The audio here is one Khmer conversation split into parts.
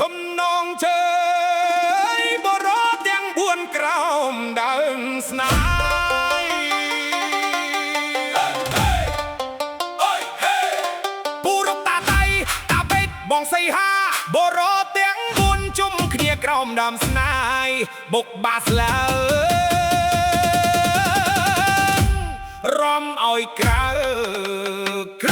ทำนองเชยบรอទាំងបួនក្រោមដើមស្នេហ៍ពូរកតាតៃតាបេតបងសីហាបរោទាំងបួនជុំគ្នាក្រោមដើមស្នេហ៍បុកបាស្លើរំឲ្យក្រើក្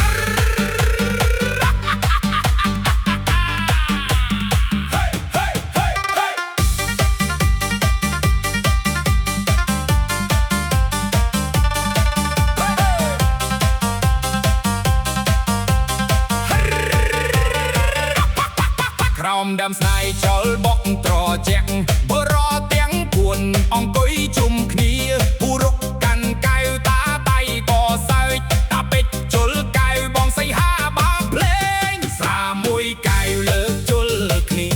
រោមដើមស្នេហ៍ចលបកត្រជាក់បរោទាំងពួនអង្គុយជុំគ្នាពូរកកាន់កៅតាតៃក៏សើចតាពេជ្រជលកៅបងសីហាបាភ្លេងសាមួយកៅលើកជលគ្នា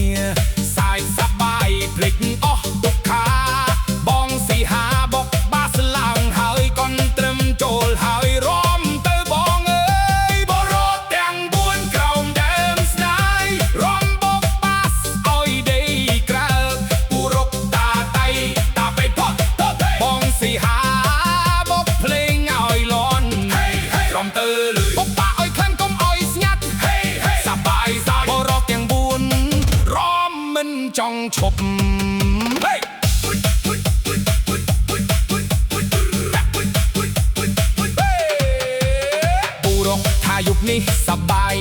សាយសបាយភ្លេចអស់ទុក្ខាបងសីហាបុកបាស្ឡើងហើយកន់ត្រឹមចូលហើយរំទៅបងអើយបរោទាំងបួនក្រោមដើមស្នេហ៍រំសីហាបុកភ្លេងឲ្យលន់ក្រុមទៅលឺបុកបាឲ្យខ្លាំងកុំឲ្យស្ងាត់សបាយសាយបរោះទាំងបួនរំមិនចង់ឈប់ពូរកថាយុគនេះសបាយ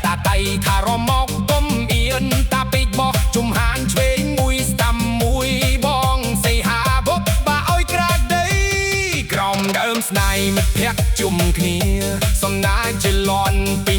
តាតៃថារមមកកុំអៀនតាពេកបោះជុំហានឆ្វេងមួយស្ដាំមួយបងសីហាបុកដើមស្នេហ៍មិត្តភក្តិជុំគ្នាសំណាយជាលន់ពី